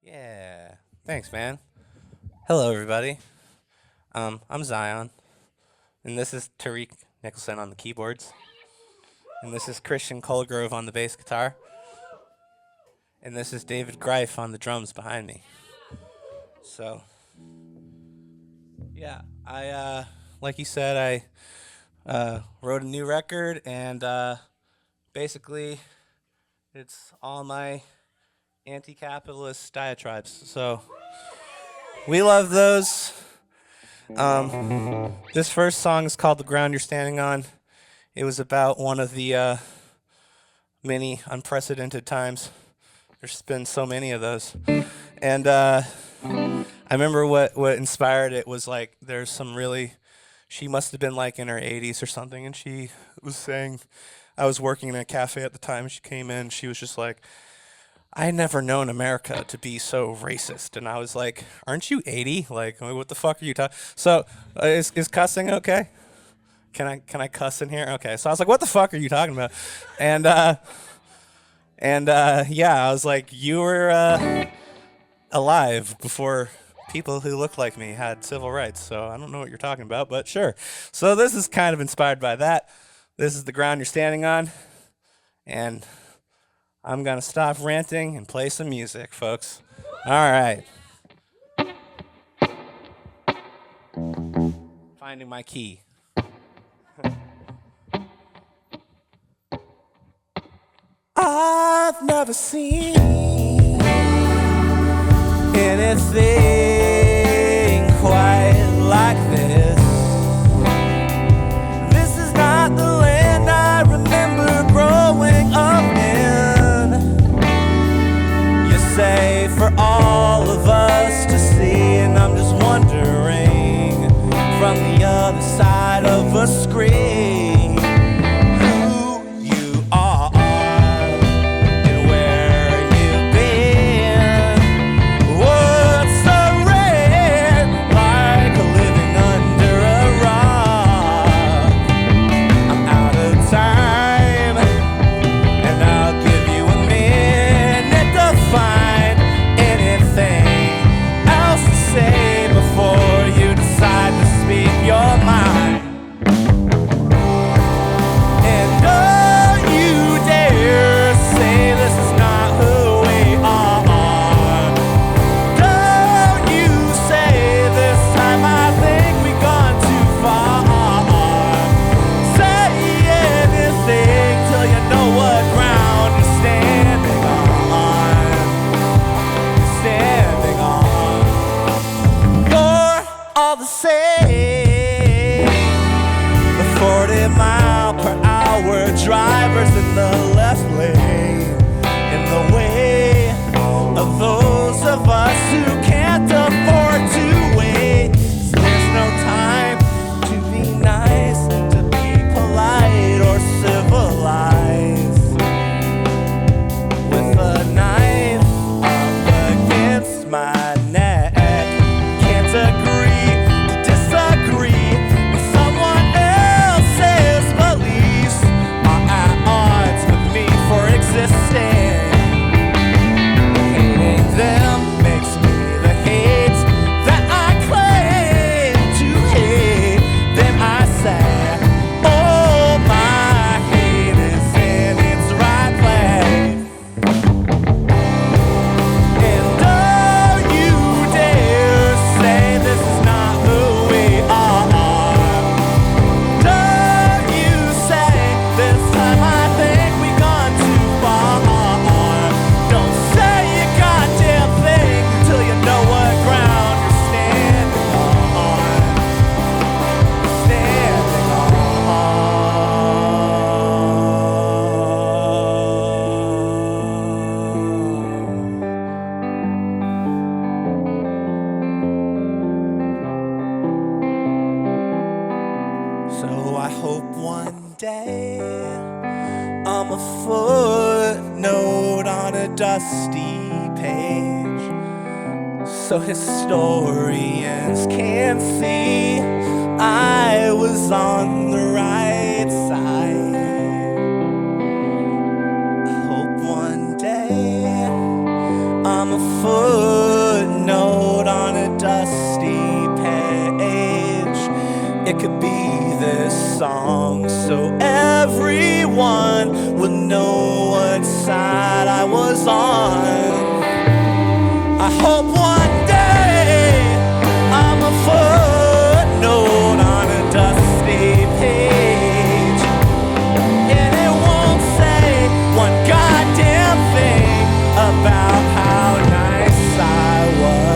Yeah. Thanks, man. Hello, everybody. I'm Zion, and this is Tariq Nicholson on the keyboards, and this is Christian Colgrove on the bass guitar, and this is David Greif on the drums behind me. So, yeah, like you said, I wrote a new record, and basically, it's all my anti-capitalist diatribes. So, we love those. This first song is called "The Ground You're Standing On." It was about one of the many unprecedented times. There's been so many of those, and I remember what inspired it was like there's some really. She must have been like in her 80s or something, and she was saying, I was working in a cafe at the time. She came in, she was just like, I had never known America to be so racist, and I was like, aren't you 80? Like, what the fuck are you talking? So, is cussing okay? Can I cuss in here? Okay. So I was like, what the fuck are you talking about? And yeah, I was like, you were alive before people who look like me had civil rights. So I don't know what you're talking about, but sure. So this is kind of inspired by that. This is the ground you're standing on, and I'm gonna stop ranting and play some music, folks. All right. Finding my key. I've never seen anything quite like this. This is not the land I remember growing up in. You say for all of us to see, and I'm just wondering from the other side of a screen who you are. Drivers in the left lane, in the way of those of us who can't afford to wait. There's no time to be nice, to be polite or civilized. With a knife up against my neck, can't agree to disagree with someone else's beliefs. Odds with me for existing. Hating them makes me the hate that I claim to hate. Then I say, oh, my hate is in its right place. And don't you dare say this is not who we are. Don't you say this time I think we gone too far. Don't say a goddamn thing till you know what ground you're standing on. Standing on. So I hope one day I'm a footnote on a dusty page, so historians can see I was on the right side. I hope one day I'm a footnote on a dusty page. It could be this song, so everyone would know what side I was on. I hope one day I'm a footnote on a dusty page, and it won't say one goddamn thing about how nice I was.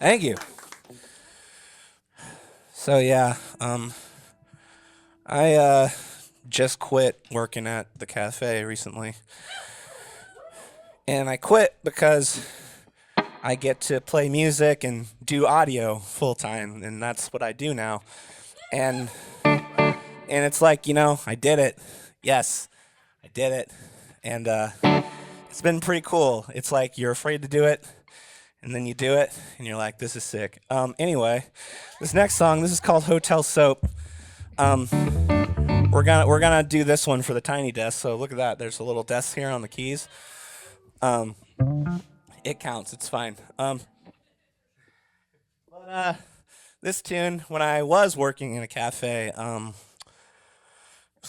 Thank you. So yeah, I just quit working at the cafe recently. And I quit because I get to play music and do audio full time, and that's what I do now. And it's like, I did it. Yes, I did it. And it's been pretty cool. It's like you're afraid to do it, and then you do it, and you're like, this is sick. Anyway, this next song, this is called Hotel Soap. We're gonna do this one for the tiny desk. So look at that. There's a little desk here on the keys. It counts. It's fine. This tune, when I was working in a cafe, it was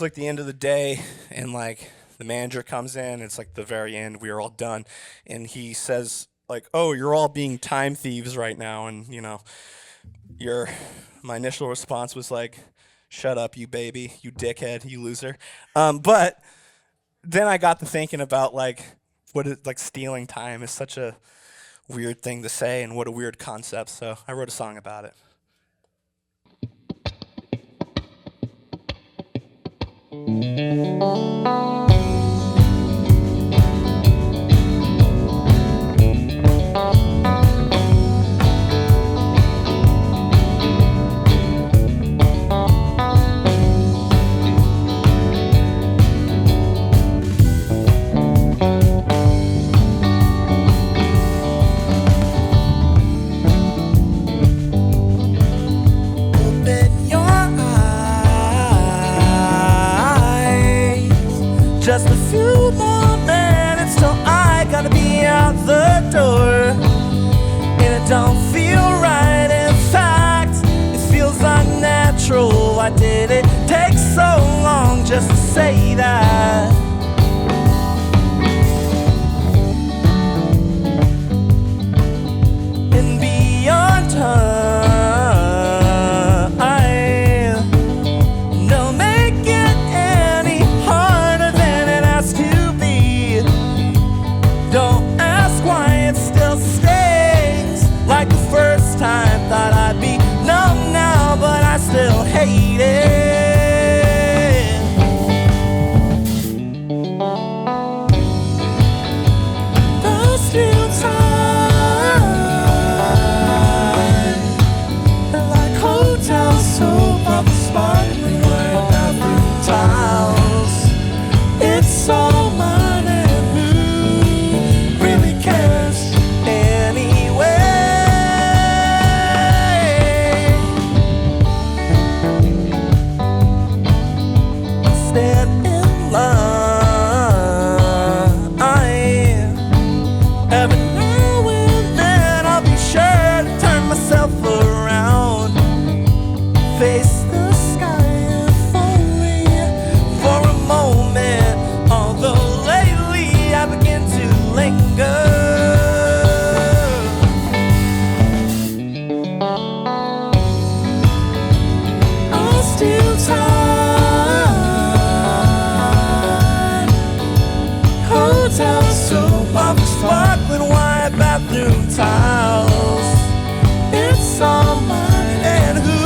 like the end of the day, and like the manager comes in. It's like the very end. We are all done, and he says, like, oh, you're all being time thieves right now. And, my initial response was like, shut up, you baby, you dickhead, you loser. But then I got to thinking about, like, stealing time is such a weird thing to say, and what a weird concept. So I wrote a song about it. Just a few more minutes till I gotta be out the door, and it don't feel right. In fact, it feels unnatural. Why did it take so long just to say that? And beyond time, don't make it any harder than it has to be. Don't ask why it still stings like the first time. Thought I'd be numb now, but I still hate it. There's still time, like hotel soap on the sparkling white bathroom tiles. It's all mine, and who really cares anyway? Stand in line. Every now and then I'll be sure to turn myself around, face the sky if only for a moment. Although lately I begin to linger. I'll steal time. Hotel soap off the sparkling white bathroom tiles. It's all mine, and who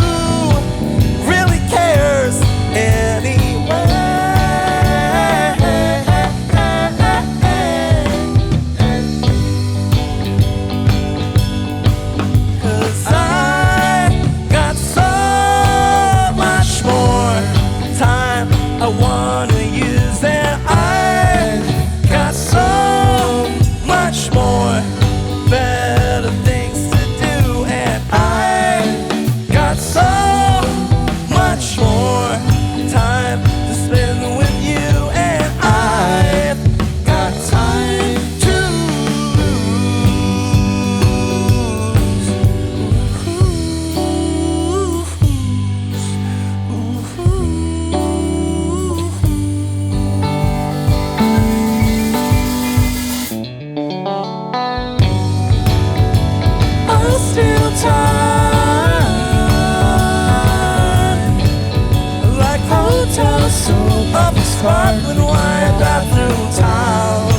sparkling wine, bathroom towels.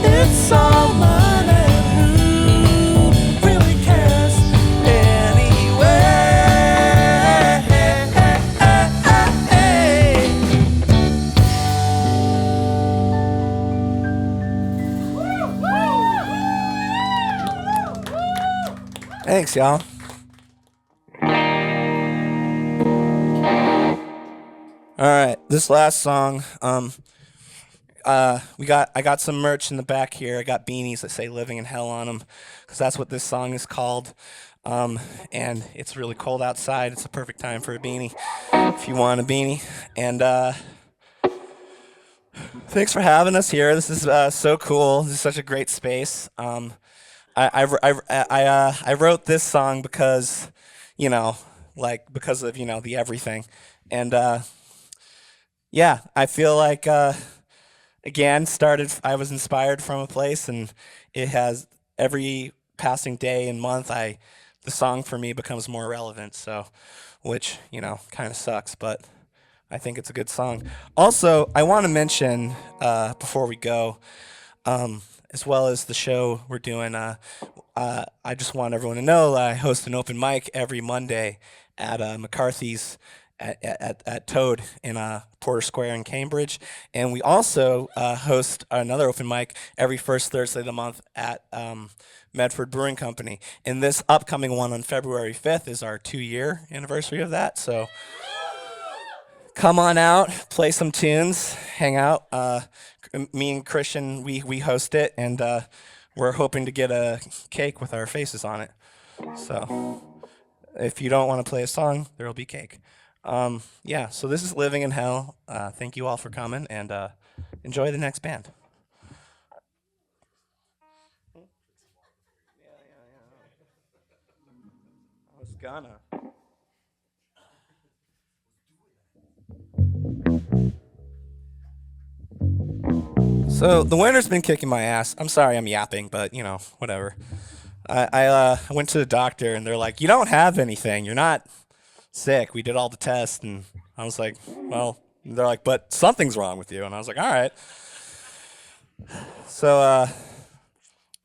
It's all mine, and who really cares anyway? Thanks, y'all. All right, this last song, I got some merch in the back here. I got beanies that say "Living in Hell" on them, because that's what this song is called. And it's really cold outside. It's a perfect time for a beanie, if you want a beanie. And thanks for having us here. This is so cool. This is such a great space. I wrote this song because, because of the everything, and yeah, I feel like again I was inspired from a place, and it has every passing day and month the song for me becomes more relevant. So, which kind of sucks, but I think it's a good song. Also, I want to mention before we go. As well as the show we're doing, I just want everyone to know I host an open mic every Monday at McCarthy's at Toad in Porter Square in Cambridge. And we also host another open mic every first Thursday of the month at Medford Brewing Company. And this upcoming one on February 5th is our 2-year anniversary of that. So come on out, play some tunes, hang out. Me and Christian, we host it, and we're hoping to get a cake with our faces on it. So if you don't want to play a song, there will be cake. Yeah, so this is Living in Hell. Thank you all for coming, and enjoy the next band. I was gonna. So the winter's been kicking my ass. I'm sorry I'm yapping, but whatever. I went to the doctor, and they're like, "You don't have anything. You're not sick. We did all the tests." And I was like, "Well," they're like, "But something's wrong with you." And I was like, "All right." So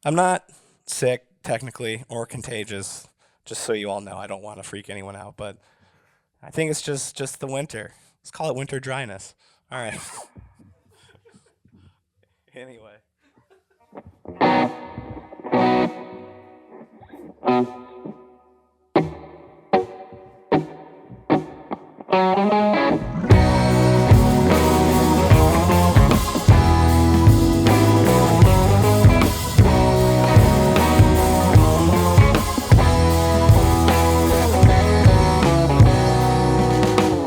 I'm not sick technically or contagious. Just so you all know, I don't want to freak anyone out, but I think it's just the winter. Let's call it winter dryness. All right. Anyway.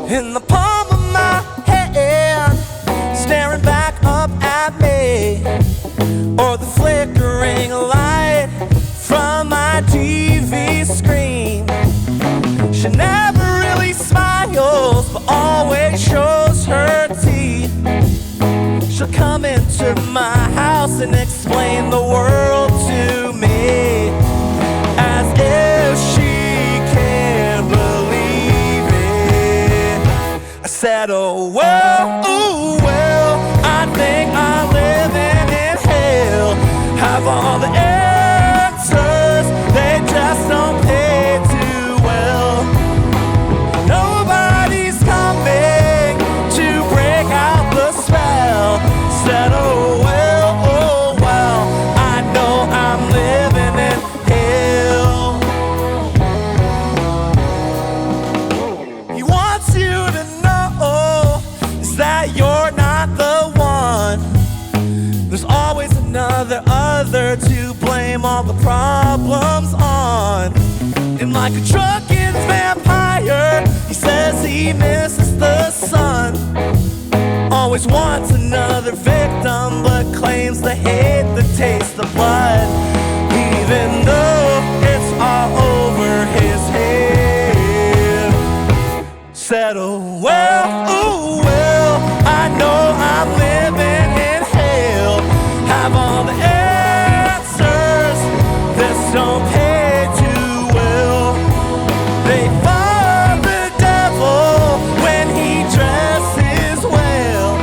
In the palm of my hand, staring back up at me, or the flickering light from my TV screen. She never really smiles, but always shows her teeth. She'll come into my house and explain the world to me, as if she can't believe it. I said, "Oh well, ooh well, I think I'm living in hell. Have all the answers, they just don't pay too well. Nobody's coming to break out the spell." Said, "Oh well, I know I'm living in hell." He wants you to know is that you're not the one. There's always another other to blame all the problems on. And like a drunken vampire, he says he misses the sun. Always wants another victim, but claims to hate the taste of blood, even though it's all over his head. Said, "Oh well, ooh well, I know I'm living in hell. Have all the answers, this don't pay too well. They find the devil when he dresses well.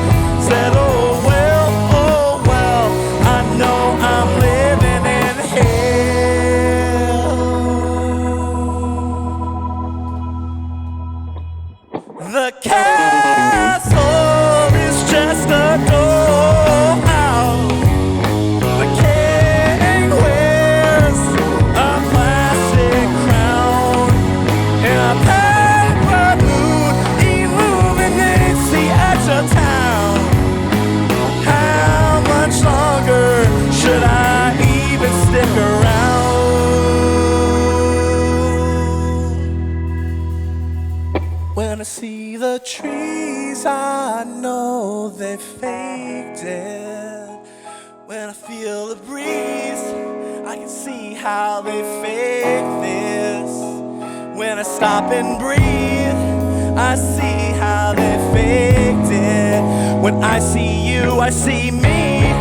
The castle is just a dollhouse. The king wears a plastic crown, and a paper moon illuminates the edge of town. How much longer should I even stick around? When I see the trees, I know they faked it. When I feel the breeze, I can see how they fake this. When I stop and breathe, I see how they faked it. When I see you, I see me,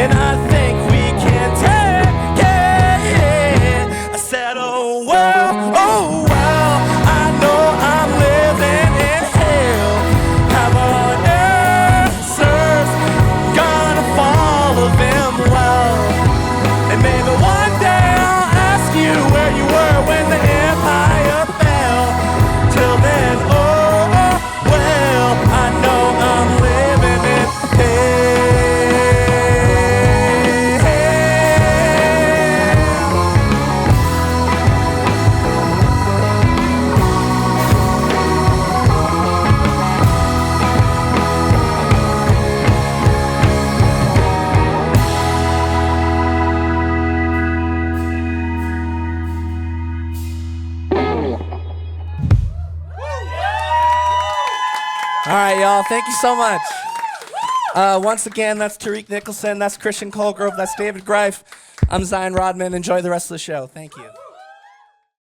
and I think we can take it. I said, oh well, I know I'm living in hell. Have on answers, gonna follow them well. And maybe one day I'll ask you where you were when the empire fell. Till then, oh well, I know I'm living in hell. All right, y'all. Thank you so much. Once again, that's Tariq Nicholson. That's Christian Colgrove. That's David Greif. I'm Zion Rodman. Enjoy the rest of the show. Thank you.